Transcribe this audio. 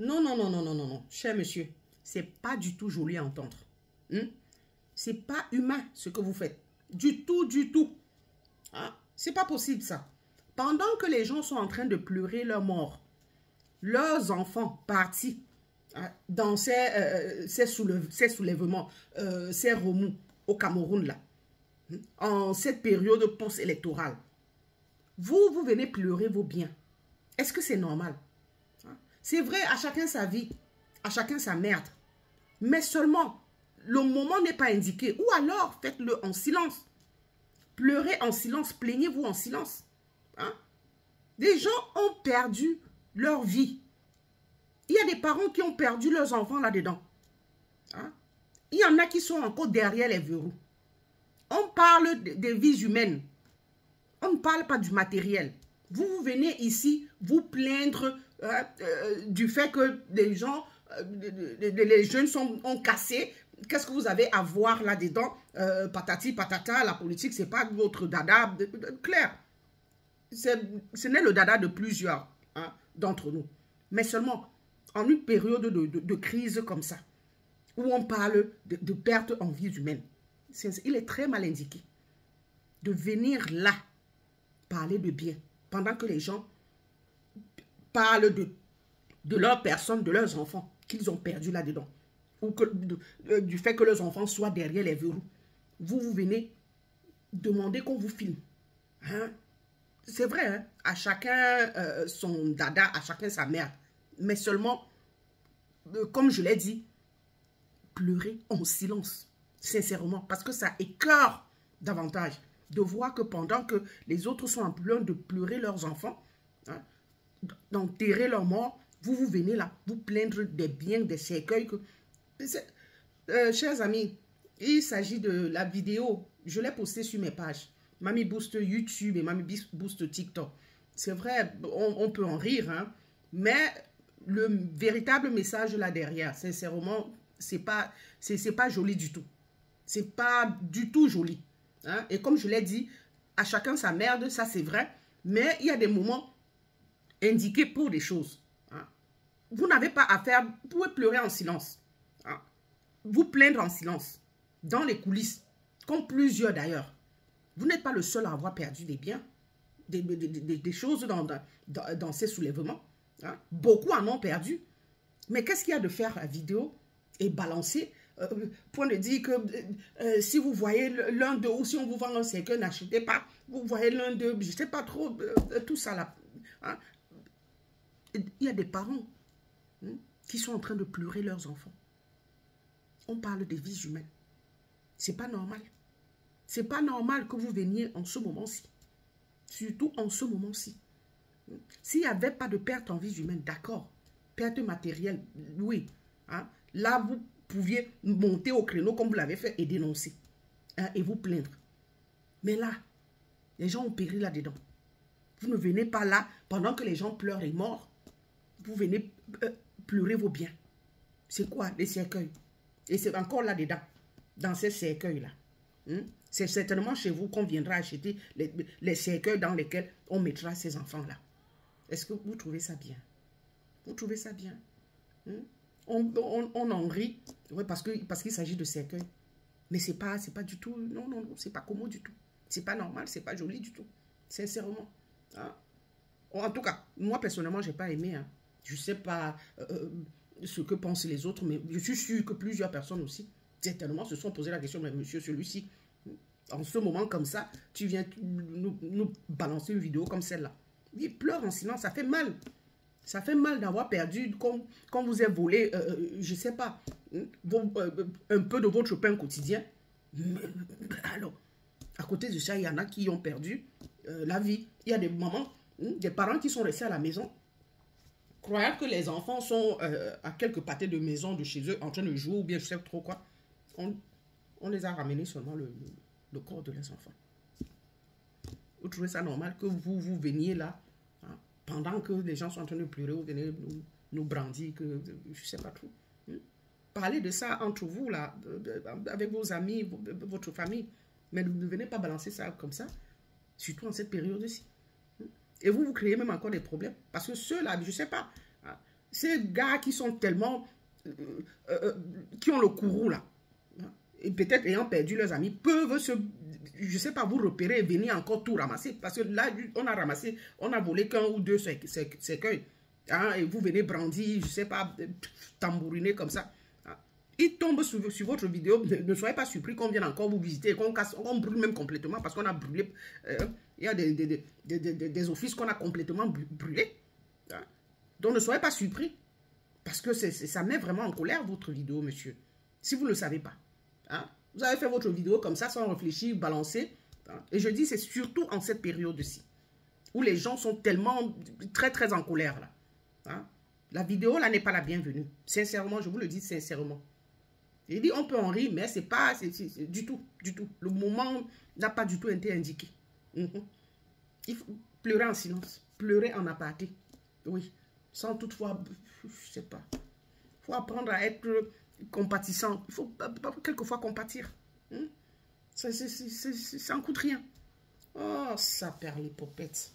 Non, non, non, non, non, non, non. Cher monsieur, c'est pas du tout joli à entendre. C'est pas humain ce que vous faites. Du tout, du tout. Hein? C'est pas possible ça. Pendant que les gens sont en train de pleurer leur mort, leurs enfants partis hein, dans ces soulèvements, ces remous au Cameroun là, en cette période post-électorale, vous venez pleurer vos biens. Est-ce que c'est normal? C'est vrai, à chacun sa vie, à chacun sa merde. Mais seulement, le moment n'est pas indiqué. Ou alors, faites-le en silence. Pleurez en silence, plaignez-vous en silence. Hein? Des gens ont perdu leur vie. Il y a des parents qui ont perdu leurs enfants là-dedans. Hein? Il y en a qui sont encore derrière les verrous. On parle des vies humaines. On ne parle pas du matériel. Vous venez ici vous plaindre du fait que les gens, les jeunes ont cassé. Qu'est-ce que vous avez à voir là-dedans? Patati, patata, la politique, c'est pas votre dada. Clair. Ce n'est le dada de plusieurs hein, d'entre nous. Mais seulement en une période de crise comme ça, où on parle de perte en vies humaines. Il est très mal indiqué de venir là parler de bien pendant que les gens parlent de leur personne, de leurs enfants qu'ils ont perdu là-dedans ou du fait que leurs enfants soient derrière les verrous. Vous venez demander qu'on vous filme. Hein? C'est vrai, hein? À chacun son dada, à chacun sa merde. Mais seulement, comme je l'ai dit, pleurer en silence, sincèrement, parce que ça écœure davantage de voir que pendant que les autres sont en train de pleurer leurs enfants, hein, d'enterrer leurs morts, vous venez là, vous plaindre des biens, des cercueils. Chers amis, il s'agit de la vidéo, je l'ai postée sur mes pages. Mamie Boost YouTube et Mamie Boost TikTok. C'est vrai, on peut en rire, hein, mais le véritable message là derrière, sincèrement, c'est pas joli du tout. C'est pas du tout joli. Hein? Et comme je l'ai dit, à chacun sa merde, ça c'est vrai. Mais il y a des moments indiqués pour des choses. Hein? Vous n'avez pas à faire, vous pouvez pleurer en silence. Hein? Vous plaindre en silence. Dans les coulisses, comme plusieurs d'ailleurs. Vous n'êtes pas le seul à avoir perdu des biens, des choses dans ces soulèvements. Hein? Beaucoup en ont perdu. Mais qu'est-ce qu'il y a de faire la vidéo et balancer point de dire que si vous voyez l'un d'eux ou si on vous vend un cercueil, n'achetez pas. Vous voyez l'un d'eux, je ne sais pas trop, tout ça là. Hein? Il y a des parents qui sont en train de pleurer leurs enfants. On parle des vies humaines. C'est pas normal. C'est pas normal que vous veniez en ce moment-ci. Surtout en ce moment-ci. S'il n'y avait pas de perte en vies humaines, d'accord. Perte matérielle, oui. Hein? Là, vous pouviez monter au créneau comme vous l'avez fait et dénoncer. Hein, et vous plaindre. Mais là, les gens ont péri là-dedans. Vous ne venez pas là pendant que les gens pleurent et morts. Vous venez pleurer vos biens. C'est quoi les cercueils? Et c'est encore là-dedans, dans ces cercueils-là. C'est certainement chez vous qu'on viendra acheter les cercueils dans lesquels on mettra ces enfants-là. Est-ce que vous trouvez ça bien? Vous trouvez ça bien? On en rit, ouais, parce qu'il s'agit de cercueil. Mais c'est pas du tout, non, c'est pas commode du tout. C'est pas normal, c'est pas joli du tout. Sincèrement. Hein? En tout cas, moi personnellement, j'ai pas aimé. Hein. Je sais pas ce que pensent les autres, mais je suis sûr que plusieurs personnes aussi, certainement, se sont posé la question, mais monsieur, celui-ci, en ce moment comme ça, tu viens nous balancer une vidéo comme celle-là. Il pleure en silence, ça fait mal. Ça fait mal d'avoir perdu, quand vous avez volé, je ne sais pas, un peu de votre pain quotidien. Alors, à côté de ça, il y en a qui ont perdu la vie. Il y a des mamans, des parents qui sont restés à la maison, croyant que les enfants sont à quelques pâtés de maison de chez eux, en train de jouer ou bien je ne sais trop quoi. On les a ramenés seulement le corps de leurs enfants. Vous trouvez ça normal que vous veniez là, hein, pendant que les gens sont en train de pleurer, vous venez nous brandir, que je ne sais pas trop. Parlez de ça entre vous, là, avec vos amis, votre famille. Mais ne venez pas balancer ça comme ça, surtout en cette période-ci. Et vous créez même encore des problèmes. Parce que ceux-là, je ne sais pas, hein, Ces gars qui sont tellement... qui ont le courroux là, et peut-être ayant perdu leurs amis, peuvent se, je sais pas, vous repérer et venir encore tout ramasser. Parce que là, on a ramassé, on a volé qu'un ou deux cercueils. Hein, et vous venez brandir, je sais pas, tambouriner comme ça. Hein. Ils tombent sur votre vidéo, ne soyez pas surpris qu'on vienne encore vous visiter, qu'on brûle même complètement parce qu'on a brûlé. Il y a des offices qu'on a complètement brûlés. Hein. Donc ne soyez pas surpris. Parce que ça met vraiment en colère votre vidéo, monsieur. Si vous ne le savez pas. Hein? Vous avez fait votre vidéo comme ça, sans réfléchir, balancer. Hein? Et je dis, c'est surtout en cette période-ci. Où les gens sont tellement, très en colère. Là. Hein? La vidéo, là, n'est pas la bienvenue. Sincèrement, je vous le dis sincèrement. J'ai dit, on peut en rire, mais c'est pas, du tout. Le moment n'a pas du tout été indiqué. Il faut pleurer en silence. Pleurer en aparté. Oui. Sans toutefois, je sais pas. Il faut apprendre à être compatissant. Il faut quelquefois compatir. Ça en coûte rien. Oh, ça perd les popettes.